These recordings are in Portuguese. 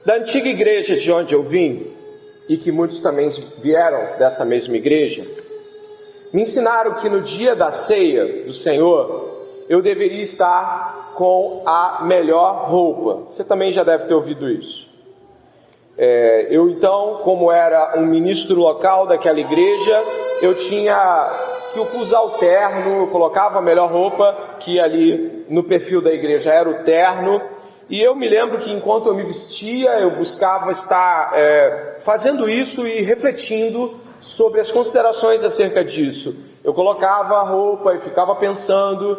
Da antiga igreja de onde eu vim, e que muitos também vieram dessa mesma igreja, me ensinaram que no dia da ceia do Senhor, eu deveria estar com a melhor roupa. Você também já deve ter ouvido isso. Eu então, como era um ministro local daquela igreja, eu tinha que usar o terno, eu colocava a melhor roupa, que ali no perfil da igreja era o terno. E eu me lembro que enquanto eu me vestia, eu buscava estar fazendo isso e refletindo sobre as considerações acerca disso. Eu colocava a roupa e ficava pensando,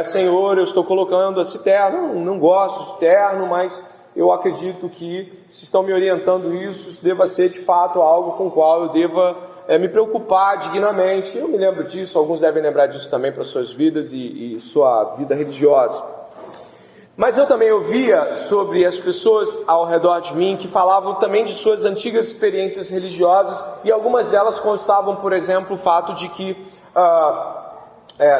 Senhor, eu estou colocando esse terno, não gosto de terno, mas eu acredito que se estão me orientando isso deva ser de fato algo com o qual eu deva me preocupar dignamente. Eu me lembro disso, alguns devem lembrar disso também para suas vidas e sua vida religiosa. Mas eu também ouvia sobre as pessoas ao redor de mim que falavam também de suas antigas experiências religiosas, e algumas delas constavam, por exemplo, o fato de que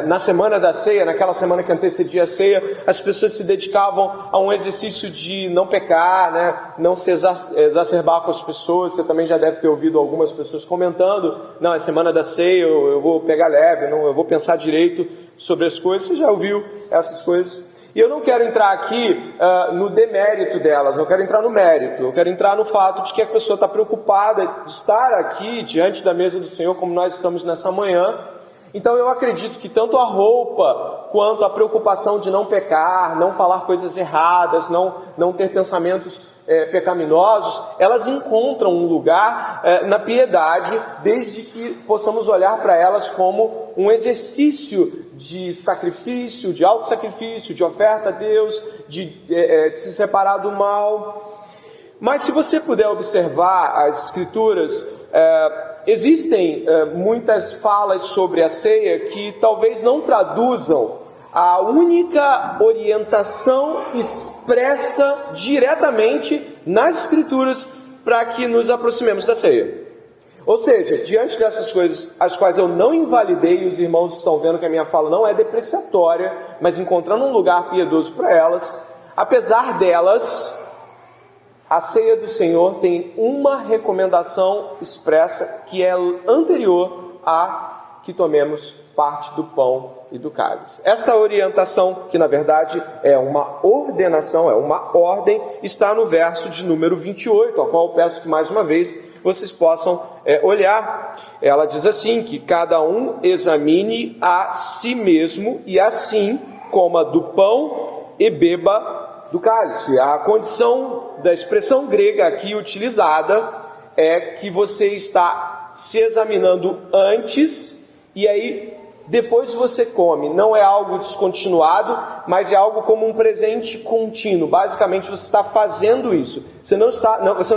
na semana da ceia, naquela semana que antecedia a ceia, as pessoas se dedicavam a um exercício de não pecar, né? Não se exacerbar com as pessoas. Você também já deve ter ouvido algumas pessoas comentando, não, é semana da ceia, eu vou pegar leve, não, eu vou pensar direito sobre as coisas. Você já ouviu essas coisas? E eu não quero entrar aqui no demérito delas, eu quero entrar no mérito, eu quero entrar no fato de que a pessoa está preocupada de estar aqui diante da mesa do Senhor, como nós estamos nessa manhã. Então eu acredito que tanto a roupa, quanto a preocupação de não pecar, não falar coisas erradas, não ter pensamentos pecaminosos, elas encontram um lugar na piedade, desde que possamos olhar para elas como um exercício de sacrifício, de autossacrifício, de oferta a Deus, de se separar do mal. Mas se você puder observar as Escrituras, existem muitas falas sobre a ceia que talvez não traduzam a única orientação expressa diretamente nas Escrituras para que nos aproximemos da ceia. Ou seja, diante dessas coisas, as quais eu não invalidei, os irmãos estão vendo que a minha fala não é depreciatória, mas encontrando um lugar piedoso para elas, apesar delas, a ceia do Senhor tem uma recomendação expressa que é anterior a que tomemos parte do pão e do cálice. Esta orientação, que na verdade é uma ordenação, é uma ordem, está no verso de número 28, ao qual eu peço que mais uma vez vocês possam olhar. Ela diz assim, que cada um examine a si mesmo e assim coma do pão e beba do cálice. A condição da expressão grega aqui utilizada é que você está se examinando antes e aí depois você come. Não é algo descontinuado, mas é algo como um presente contínuo. Basicamente você está fazendo isso. Você não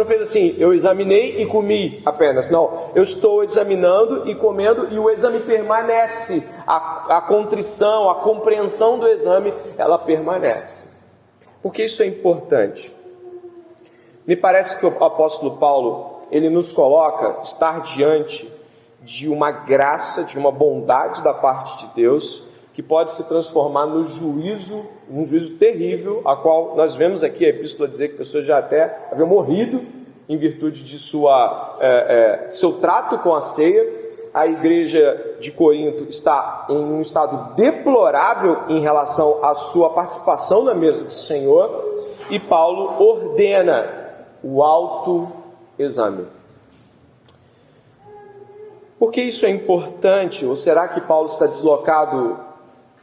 fez assim, eu examinei e comi apenas. Não, eu estou examinando e comendo e o exame permanece. A contrição, a compreensão do exame, ela permanece. Por que isso é importante? Me parece que o apóstolo Paulo, ele nos coloca estar diante de uma graça, de uma bondade da parte de Deus, que pode se transformar no juízo, um juízo terrível, a qual nós vemos aqui a epístola dizer que pessoas já até haviam morrido em virtude de seu trato com a ceia. A igreja de Corinto está em um estado deplorável em relação à sua participação na mesa do Senhor, e Paulo ordena o autoexame. Por que isso é importante? Ou será que Paulo está deslocado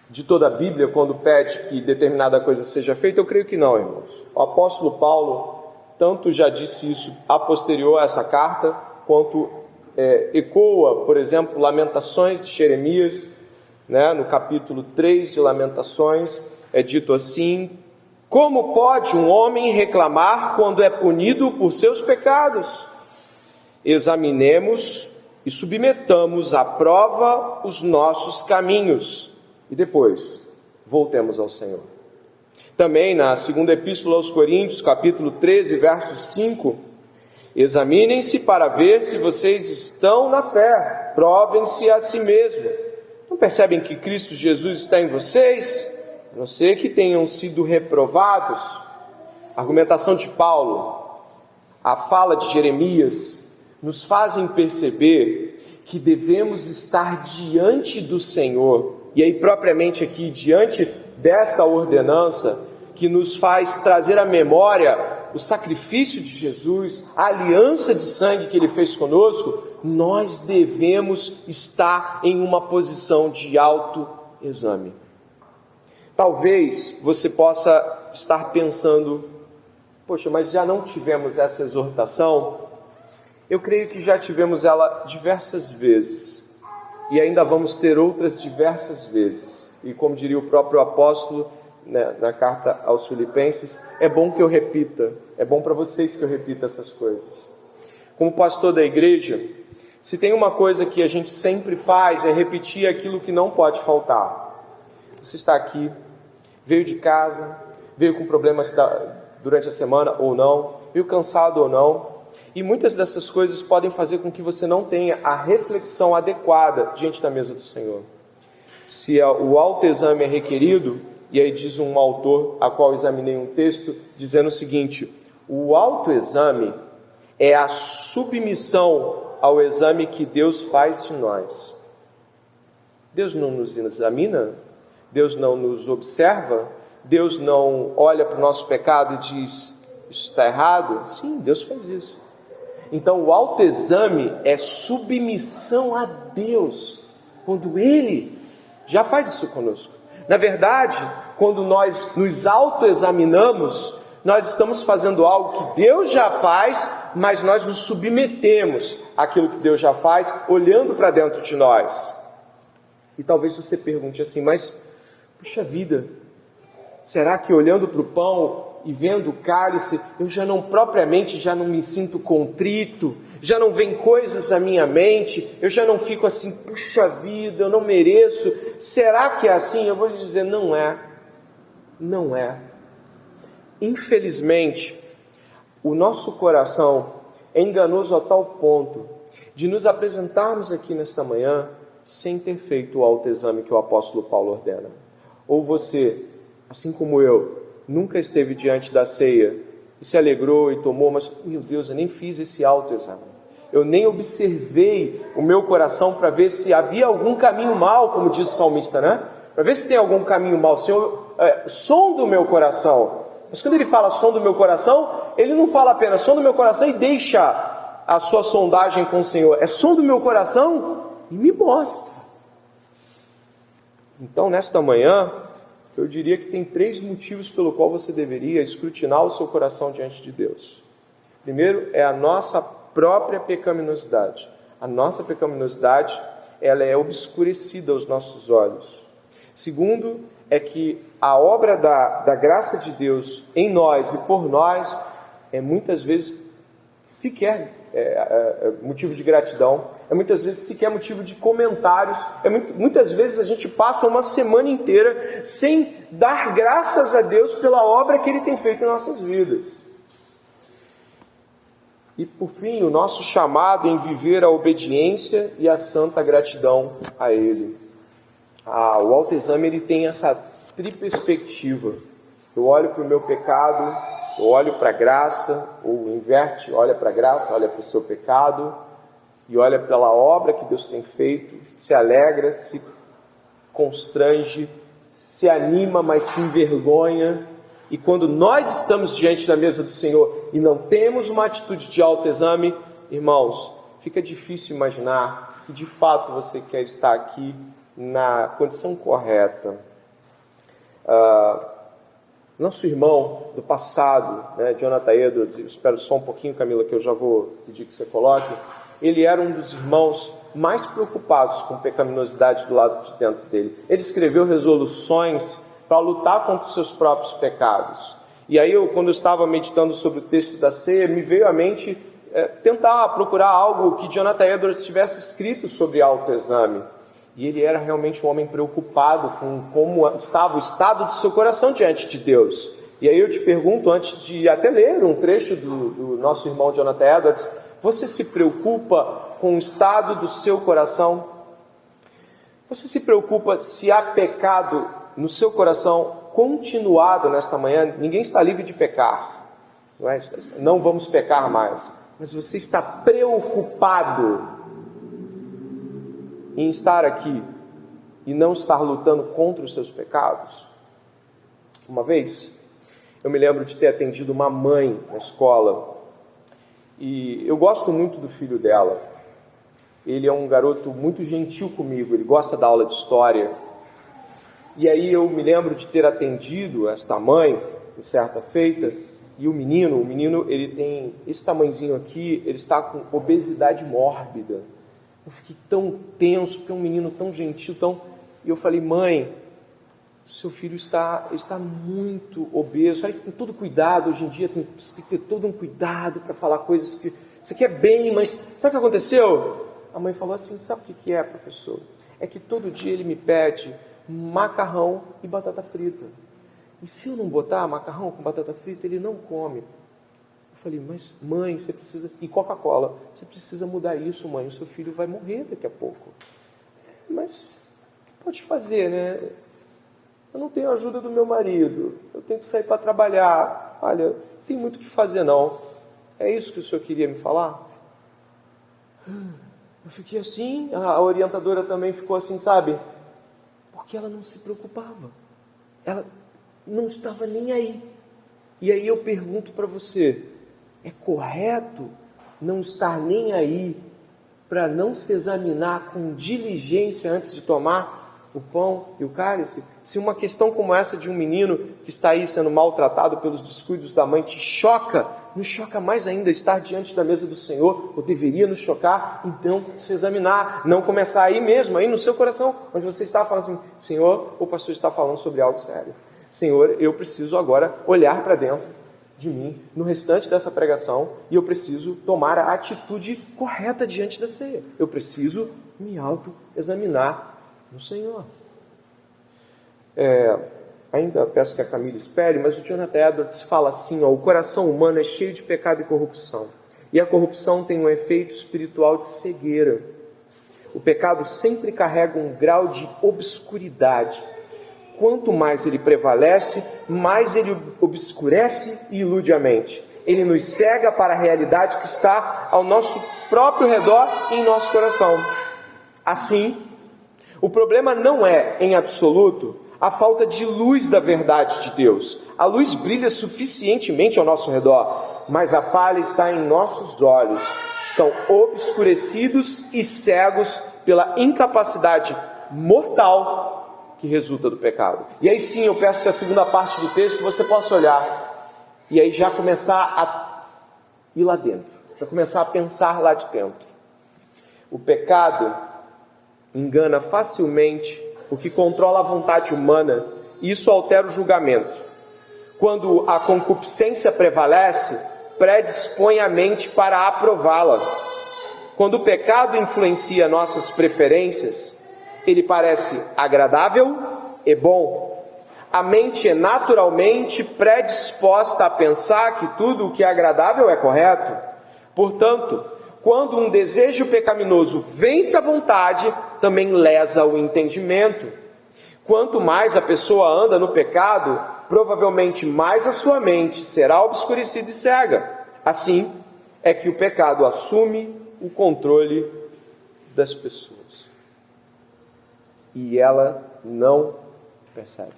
de toda a Bíblia quando pede que determinada coisa seja feita? Eu creio que não, irmãos. O apóstolo Paulo tanto já disse isso a posterior a essa carta, quanto ecoa, por exemplo, Lamentações de Jeremias, né? No capítulo 3 de Lamentações, é dito assim: como pode um homem reclamar quando é punido por seus pecados? Examinemos e submetamos à prova os nossos caminhos, e depois voltemos ao Senhor. Também na segunda epístola aos Coríntios, capítulo 13, verso 5, examinem-se para ver se vocês estão na fé, provem-se a si mesmo. Não percebem que Cristo Jesus está em vocês, a não ser que tenham sido reprovados? Argumentação de Paulo: a fala de Jeremias, nos fazem perceber que devemos estar diante do Senhor, e aí propriamente aqui, diante desta ordenança, que nos faz trazer à memória o sacrifício de Jesus, a aliança de sangue que Ele fez conosco, nós devemos estar em uma posição de autoexame. Talvez você possa estar pensando, poxa, mas já não tivemos essa exortação? Eu creio que já tivemos ela diversas vezes, e ainda vamos ter outras diversas vezes. E como diria o próprio apóstolo, na carta aos Filipenses, é bom que eu repita, é bom para vocês que eu repita essas coisas. Como pastor da igreja, se tem uma coisa que a gente sempre faz, é repetir aquilo que não pode faltar. Você está aqui, veio de casa, veio com problemas durante a semana ou não, veio cansado ou não, e muitas dessas coisas podem fazer com que você não tenha a reflexão adequada diante da mesa do Senhor. Se o autoexame é requerido, e aí diz um autor, a qual examinei um texto, dizendo o seguinte: o autoexame é a submissão ao exame que Deus faz de nós. Deus não nos examina? Deus não nos observa? Deus não olha para o nosso pecado e diz, isso está errado? Sim, Deus faz isso. Então o autoexame é submissão a Deus, quando Ele já faz isso conosco. Na verdade, quando nós nos autoexaminamos, nós estamos fazendo algo que Deus já faz, mas nós nos submetemos àquilo que Deus já faz, olhando para dentro de nós. E talvez você pergunte assim, mas, puxa vida, será que olhando para o pão e vendo o cálice, eu já não me sinto contrito, já não vem coisas à minha mente, eu já não fico assim, puxa vida, eu não mereço, será que é assim? Eu vou lhe dizer, não é. Infelizmente, o nosso coração é enganoso a tal ponto de nos apresentarmos aqui nesta manhã sem ter feito o autoexame que o apóstolo Paulo ordena. Ou você, assim como eu, nunca esteve diante da ceia e se alegrou e tomou, mas, meu Deus, eu nem fiz esse autoexame. Eu nem observei o meu coração para ver se havia algum caminho mal, como diz o salmista, né? Para ver se tem algum caminho mal. Senhor, som do meu coração. Mas quando ele fala som do meu coração, ele não fala apenas som do meu coração e deixa a sua sondagem com o Senhor. É som do meu coração e me mostra. Então, nesta manhã, eu diria que tem 3 motivos pelo qual você deveria escrutinar o seu coração diante de Deus. Primeiro, é a nossa própria pecaminosidade. A nossa pecaminosidade, ela é obscurecida aos nossos olhos. Segundo, é que a obra da graça de Deus em nós e por nós é muitas vezes sequer motivo de gratidão, é muitas vezes sequer motivo de comentários, muitas vezes a gente passa uma semana inteira sem dar graças a Deus pela obra que Ele tem feito em nossas vidas. E por fim, o nosso chamado em viver a obediência e a santa gratidão a Ele. O autoexame, ele tem essa triperspectiva. Eu olho para o meu pecado, eu olho para a graça, ou inverte, olha para a graça, olha para o seu pecado, e olha pela obra que Deus tem feito, se alegra, se constrange, se anima, mas se envergonha. E quando nós estamos diante da mesa do Senhor e não temos uma atitude de autoexame, irmãos, fica difícil imaginar que de fato você quer estar aqui na condição correta. Nosso irmão do passado, Jonathan Edwards, eu espero só um pouquinho, Camila, que eu já vou pedir que você coloque, ele era um dos irmãos mais preocupados com pecaminosidade do lado de dentro dele. Ele escreveu resoluções para lutar contra os seus próprios pecados. E aí, quando eu estava meditando sobre o texto da ceia, me veio à mente tentar procurar algo que Jonathan Edwards tivesse escrito sobre autoexame. E ele era realmente um homem preocupado com como estava o estado do seu coração diante de Deus. E aí eu te pergunto, antes de até ler um trecho do nosso irmão Jonathan Edwards, você se preocupa com o estado do seu coração? Você se preocupa se há pecado no seu coração continuado nesta manhã? Ninguém está livre de pecar. não é? Não vamos pecar mais. Mas você está preocupado em estar aqui e não estar lutando contra os seus pecados? Uma vez, eu me lembro de ter atendido uma mãe na escola, e eu gosto muito do filho dela. Ele é um garoto muito gentil comigo, ele gosta da aula de história. E aí eu me lembro de ter atendido esta mãe, em certa feita, e o menino, ele tem esse tamanhozinho aqui, ele está com obesidade mórbida. Eu fiquei tão tenso, porque é um menino tão gentil, E eu falei, mãe, seu filho está muito obeso. Falei, tem todo cuidado, hoje em dia você tem que ter todo um cuidado para falar coisas que você quer bem, mas sabe o que aconteceu? A mãe falou assim, sabe o que é, professor? É que todo dia ele me pede macarrão e batata frita. E se eu não botar macarrão com batata frita, ele não come. Eu falei, mas mãe, você precisa... E Coca-Cola, você precisa mudar isso, mãe, o seu filho vai morrer daqui a pouco. Mas, o que pode fazer, né? Eu não tenho a ajuda do meu marido, eu tenho que sair para trabalhar. Olha, não tem muito o que fazer não. É isso que o senhor queria me falar? Eu fiquei assim, a orientadora também ficou assim, sabe? Porque ela não se preocupava. Ela não estava nem aí. E aí eu pergunto para você, é correto não estar nem aí para não se examinar com diligência antes de tomar o pão e o cálice? Se uma questão como essa de um menino que está aí sendo maltratado pelos descuidos da mãe te choca, nos choca mais ainda estar diante da mesa do Senhor, ou deveria nos chocar, então se examinar, não começar aí mesmo, aí no seu coração, onde você está falando assim, Senhor, o pastor está falando sobre algo sério. Senhor, eu preciso agora olhar para dentro de mim, no restante dessa pregação, e eu preciso tomar a atitude correta diante da ceia. Eu preciso me auto-examinar no Senhor. Ainda peço que a Camila espere, mas o Jonathan Edwards fala assim, o coração humano é cheio de pecado e corrupção, e a corrupção tem um efeito espiritual de cegueira. O pecado sempre carrega um grau de obscuridade. Quanto mais ele prevalece, mais ele obscurece e ilude a mente. Ele nos cega para a realidade que está ao nosso próprio redor e em nosso coração. Assim, o problema não é, em absoluto, a falta de luz da verdade de Deus. A luz brilha suficientemente ao nosso redor, mas a falha está em nossos olhos. Estão obscurecidos e cegos pela incapacidade mortal que resulta do pecado. E aí sim, eu peço que a segunda parte do texto você possa olhar e aí já começar a ir lá dentro, já começar a pensar lá de dentro. O pecado engana facilmente porque controla a vontade humana e isso altera o julgamento. Quando a concupiscência prevalece, predispõe a mente para aprová-la. Quando o pecado influencia nossas preferências, ele parece agradável e bom. A mente é naturalmente predisposta a pensar que tudo o que é agradável é correto. Portanto, quando um desejo pecaminoso vence a vontade, também lesa o entendimento. Quanto mais a pessoa anda no pecado, provavelmente mais a sua mente será obscurecida e cega. Assim é que o pecado assume o controle das pessoas. E ela não percebe.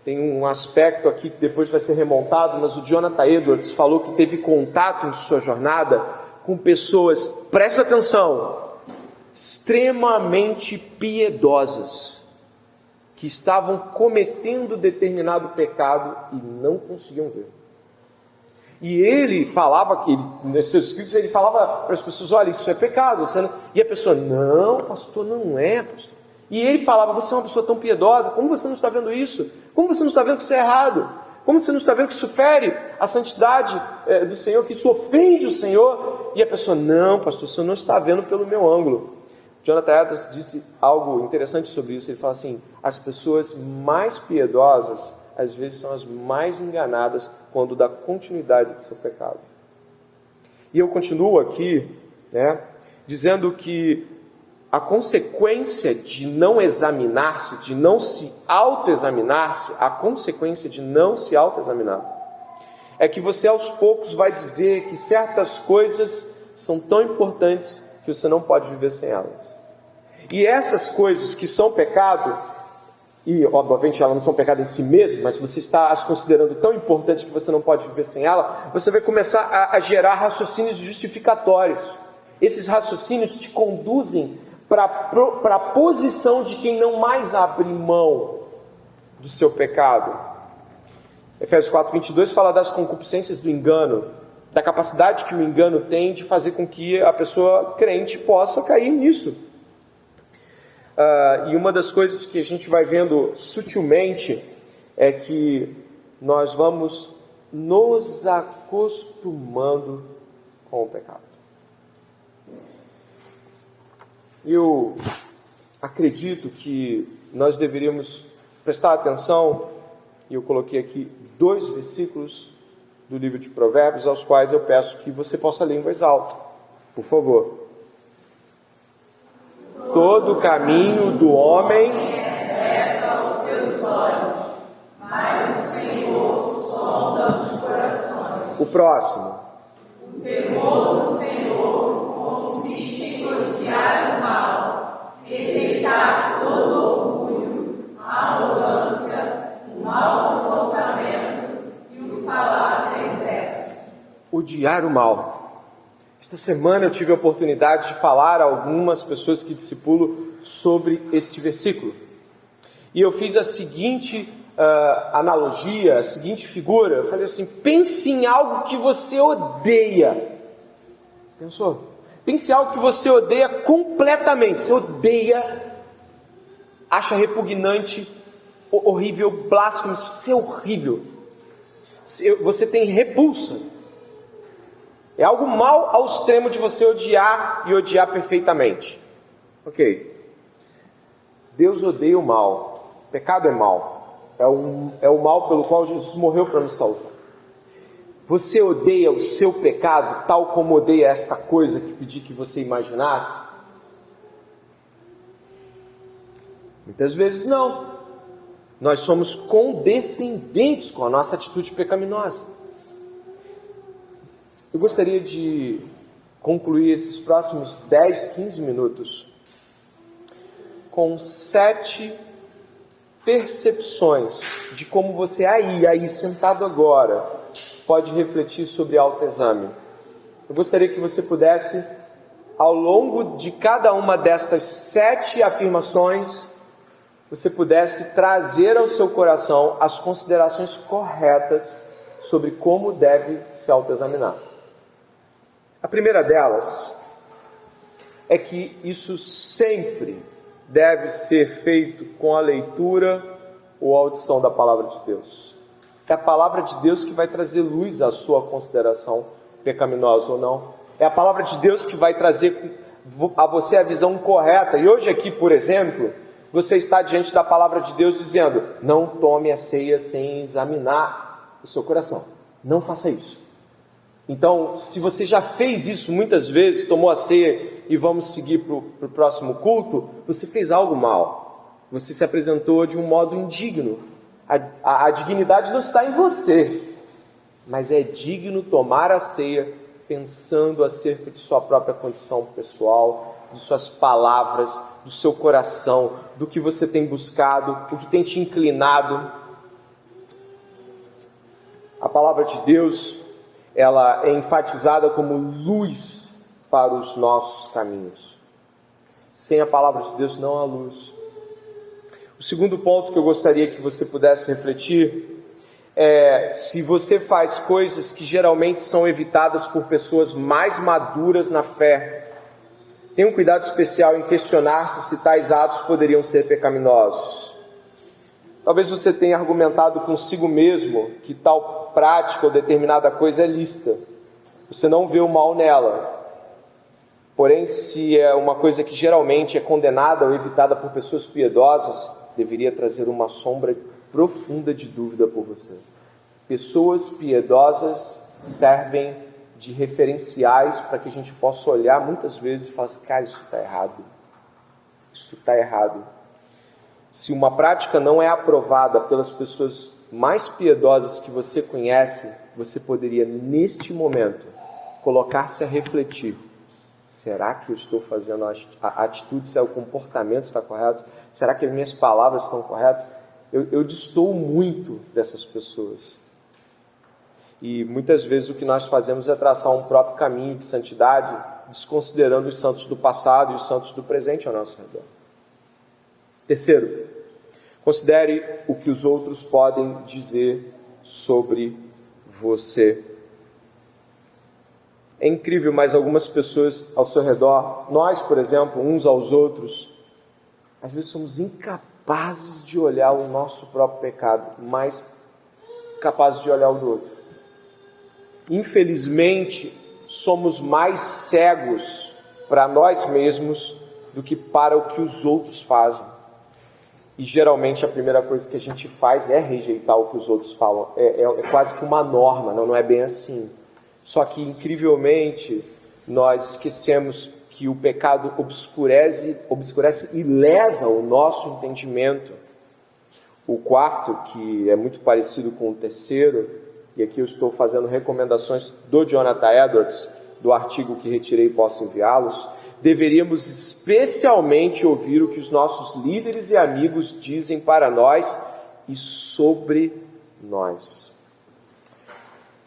Tem um aspecto aqui que depois vai ser remontado, mas o Jonathan Edwards falou que teve contato em sua jornada com pessoas, presta atenção, extremamente piedosas, que estavam cometendo determinado pecado e não conseguiam ver. E ele falava, nesses seus escritos, ele falava para as pessoas, olha, isso é pecado. E a pessoa, não, pastor, não é, pastor. E ele falava, você é uma pessoa tão piedosa, como você não está vendo isso? Como você não está vendo que isso é errado? Como você não está vendo que isso fere a santidade do Senhor, que isso ofende o Senhor? E a pessoa, não, pastor, o senhor não está vendo pelo meu ângulo. Jonathan Edwards disse algo interessante sobre isso. Ele fala assim, as pessoas mais piedosas, às vezes são as mais enganadas quando dá continuidade de seu pecado. E eu continuo aqui, dizendo que a consequência de não examinar-se, de não se autoexaminar-se, a consequência de não se autoexaminar, é que você aos poucos vai dizer que certas coisas são tão importantes que você não pode viver sem elas. E essas coisas que são pecado, e obviamente elas não são pecado em si mesmo, mas você está as considerando tão importantes que você não pode viver sem ela, você vai começar a gerar raciocínios justificatórios. Esses raciocínios te conduzem para a posição de quem não mais abre mão do seu pecado. Efésios 4:22 fala das concupiscências do engano, da capacidade que o engano tem de fazer com que a pessoa crente possa cair nisso. E uma das coisas que a gente vai vendo sutilmente é que nós vamos nos acostumando com o pecado. Eu acredito que nós deveríamos prestar atenção, e eu coloquei aqui 2 versículos do livro de Provérbios, aos quais eu peço que você possa ler em voz alta, por favor. Todo o caminho do homem é reto aos seus olhos, mas o Senhor sonda os corações. O próximo. O temor do Senhor consiste em odiar o mal, rejeitar todo orgulho, a arrogância, o mau comportamento e o falar perverso. Odiar o mal. Esta semana eu tive a oportunidade de falar a algumas pessoas que discipulo sobre este versículo. E eu fiz a seguinte analogia, a seguinte figura. Eu falei assim: pense em algo que você odeia. Pensou? Pense em algo que você odeia completamente. Você odeia, acha repugnante, horrível, blasfemo. Você é horrível. Você tem repulsa. É algo mal ao extremo de você odiar e odiar perfeitamente. Ok. Deus odeia o mal. O pecado é mal. É o mal pelo qual Jesus morreu para nos salvar. Você odeia o seu pecado tal como odeia esta coisa que pedi que você imaginasse? Muitas vezes não. Nós somos condescendentes com a nossa atitude pecaminosa. Eu gostaria de concluir esses próximos 10, 15 minutos com 7 percepções de como você aí sentado agora, pode refletir sobre autoexame. Eu gostaria que você pudesse, ao longo de cada uma destas 7 afirmações, você pudesse trazer ao seu coração as considerações corretas sobre como deve se autoexaminar. A primeira delas é que isso sempre deve ser feito com a leitura ou audição da Palavra de Deus. É a Palavra de Deus que vai trazer luz à sua consideração pecaminosa ou não. É a Palavra de Deus que vai trazer a você a visão correta. E hoje aqui, por exemplo, você está diante da Palavra de Deus dizendo: não tome a ceia sem examinar o seu coração. Não faça isso. Então, se você já fez isso muitas vezes, tomou a ceia e vamos seguir para o próximo culto, você fez algo mal. Você se apresentou de um modo indigno. A dignidade não está em você, mas é digno tomar a ceia pensando acerca de sua própria condição pessoal, de suas palavras, do seu coração, do que você tem buscado, o que tem te inclinado. A palavra de Deus, ela é enfatizada como luz para os nossos caminhos. Sem a palavra de Deus não há luz. O segundo ponto que eu gostaria que você pudesse refletir é se você faz coisas que geralmente são evitadas por pessoas mais maduras na fé. Tenha um cuidado especial em questionar-se se tais atos poderiam ser pecaminosos. Talvez você tenha argumentado consigo mesmo que tal prática ou determinada coisa é lícita. Você não vê o mal nela. Porém, se é uma coisa que geralmente é condenada ou evitada por pessoas piedosas, deveria trazer uma sombra profunda de dúvida por você. Pessoas piedosas servem de referenciais para que a gente possa olhar muitas vezes e falar assim: cara, isso está errado. Isso está errado. Se uma prática não é aprovada pelas pessoas mais piedosas que você conhece, você poderia, neste momento, colocar-se a refletir: será que eu estou fazendo a atitude, se o comportamento está correto? Será que as minhas palavras estão corretas? Eu destoo muito dessas pessoas. E muitas vezes o que nós fazemos é traçar um próprio caminho de santidade, desconsiderando os santos do passado e os santos do presente ao nosso redor. Terceiro, considere o que os outros podem dizer sobre você. É incrível, mas algumas pessoas ao seu redor, nós, por exemplo, uns aos outros, às vezes somos incapazes de olhar o nosso próprio pecado, mas capazes de olhar o do outro. Infelizmente, somos mais cegos para nós mesmos do que para o que os outros fazem. E geralmente a primeira coisa que a gente faz é rejeitar o que os outros falam. É quase que uma norma, não é bem assim. Só que, incrivelmente, nós esquecemos que o pecado obscurece e lesa o nosso entendimento. O quarto, que é muito parecido com o terceiro, e aqui eu estou fazendo recomendações do Jonathan Edwards, do artigo que retirei e posso enviá-los, deveríamos especialmente ouvir o que os nossos líderes e amigos dizem para nós e sobre nós.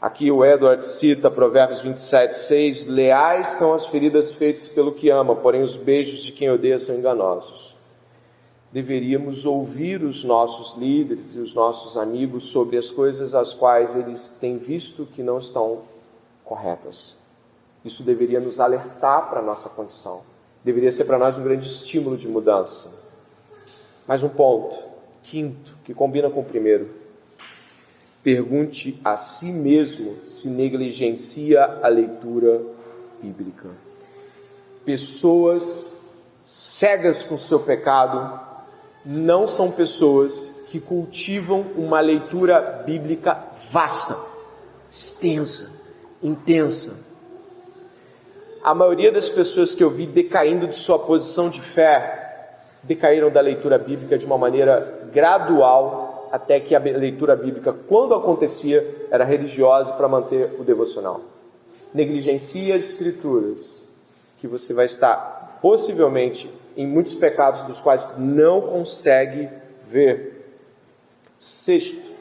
Aqui o Edwards cita Provérbios 27:6, leais são as feridas feitas pelo que ama, porém os beijos de quem odeia são enganosos. Deveríamos ouvir os nossos líderes e os nossos amigos sobre as coisas as quais eles têm visto que não estão corretas. Isso deveria nos alertar para a nossa condição. Deveria ser para nós um grande estímulo de mudança. Mais um ponto, quinto, que combina com o primeiro. Pergunte a si mesmo se negligencia a leitura bíblica. Pessoas cegas com seu pecado não são pessoas que cultivam uma leitura bíblica vasta, extensa, intensa. A maioria das pessoas que eu vi decaindo de sua posição de fé, decaíram da leitura bíblica de uma maneira gradual, até que a leitura bíblica, quando acontecia, era religiosa para manter o devocional. Negligencie as escrituras, que você vai estar possivelmente em muitos pecados dos quais não consegue ver. Sexto,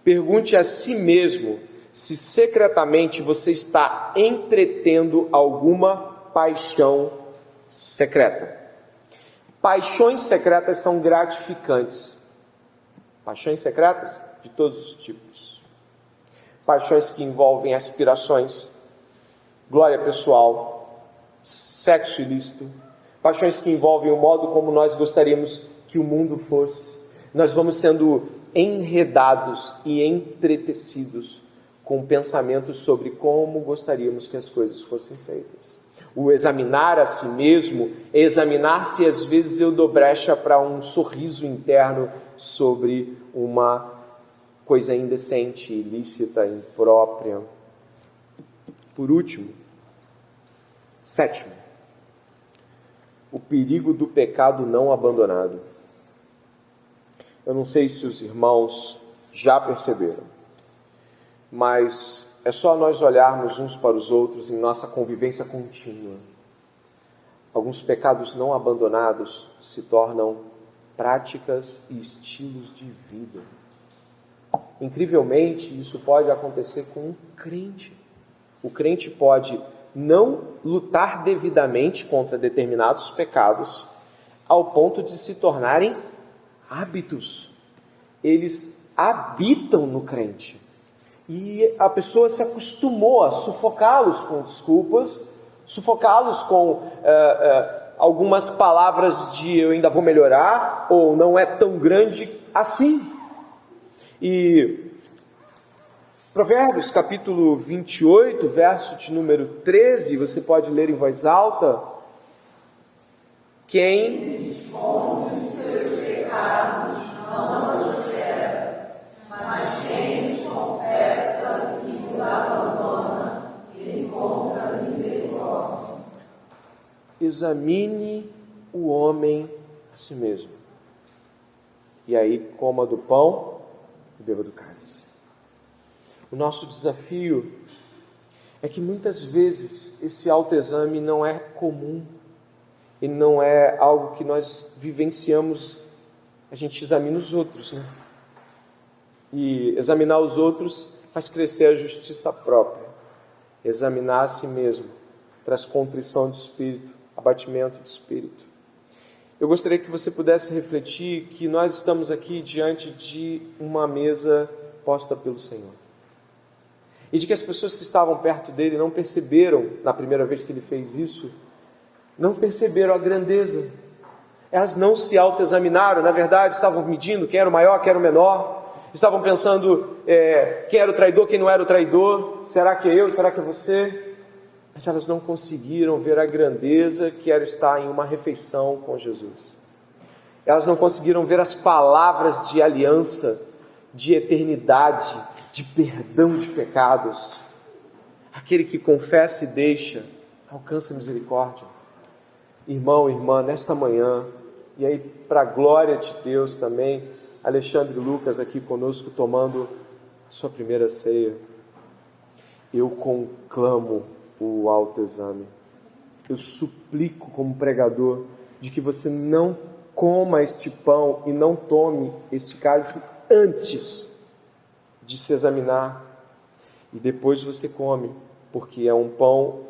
pergunte a si mesmo se secretamente você está entretendo alguma paixão secreta. Paixões secretas são gratificantes. Paixões secretas de todos os tipos. Paixões que envolvem aspirações, glória pessoal, sexo ilícito. Paixões que envolvem o modo como nós gostaríamos que o mundo fosse. Nós vamos sendo enredados e entretecidos com pensamentos sobre como gostaríamos que as coisas fossem feitas. O examinar a si mesmo é examinar se às vezes eu dou brecha para um sorriso interno sobre uma coisa indecente, ilícita, imprópria. Por último, sétimo, o perigo do pecado não abandonado. Eu não sei se os irmãos já perceberam, mas é só nós olharmos uns para os outros em nossa convivência contínua. Alguns pecados não abandonados se tornam práticas e estilos de vida. Incrivelmente, isso pode acontecer com um crente. O crente pode não lutar devidamente contra determinados pecados ao ponto de se tornarem hábitos. Eles habitam no crente. E a pessoa se acostumou a sufocá-los com desculpas, sufocá-los com algumas palavras de eu ainda vou melhorar, ou não é tão grande assim. E Provérbios capítulo 28, verso de número 13, você pode ler em voz alta. Quem esconde os seus pecados não prospera, mas quem os confessa e os abandona, encontra misericórdia. Examine o homem a si mesmo, e aí coma do pão e beba do cálice. O nosso desafio é que muitas vezes esse autoexame não é comum e não é algo que nós vivenciamos. A gente examina os outros, né? E examinar os outros faz crescer a justiça própria. Examinar a si mesmo traz contrição de espírito, abatimento de espírito. Eu gostaria que você pudesse refletir que nós estamos aqui diante de uma mesa posta pelo Senhor. E de que as pessoas que estavam perto dele não perceberam, na primeira vez que ele fez isso, não perceberam a grandeza. Elas não se autoexaminaram, na verdade estavam medindo quem era o maior, quem era o menor. Estavam pensando quem era o traidor, quem não era o traidor. Será que é eu, será que é você? Mas elas não conseguiram ver a grandeza que era estar em uma refeição com Jesus. Elas não conseguiram ver as palavras de aliança, de eternidade, de perdão de pecados. Aquele que confessa e deixa, alcança misericórdia. Irmão, irmã, nesta manhã, e aí para a glória de Deus também, Alexandre e Lucas aqui conosco tomando a sua primeira ceia, eu conclamo o autoexame. Eu suplico como pregador de que você não coma este pão e não tome este cálice antes de se examinar, e depois você come, porque é um pão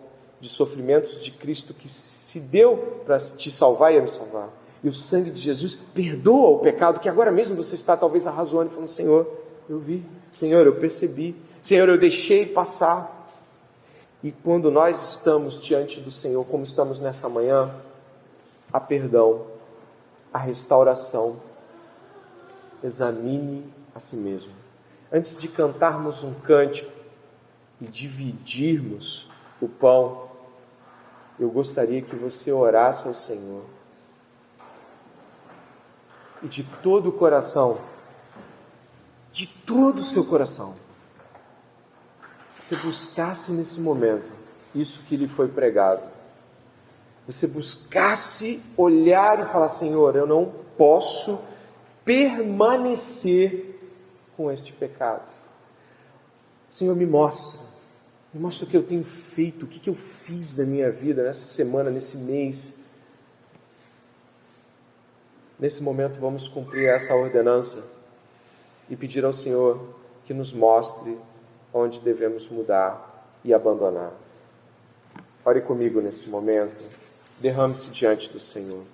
de sofrimentos de Cristo que se deu para te salvar e a me salvar. E o sangue de Jesus perdoa o pecado que agora mesmo você está talvez arrazoando e falando: Senhor, eu vi, Senhor, eu percebi, Senhor, eu deixei passar. E quando nós estamos diante do Senhor, como estamos nessa manhã, há perdão, há restauração. Examine a si mesmo. Antes de cantarmos um cântico e dividirmos o pão, eu gostaria que você orasse ao Senhor e de todo o coração, de todo o seu coração, você buscasse nesse momento isso que lhe foi pregado. Você buscasse olhar e falar: Senhor, eu não posso permanecer com este pecado. Senhor, me mostra o que eu tenho feito, o que eu fiz da minha vida nessa semana, nesse mês. Nesse momento vamos cumprir essa ordenança e pedir ao Senhor que nos mostre onde devemos mudar e abandonar. Ore comigo nesse momento, derrame-se diante do Senhor.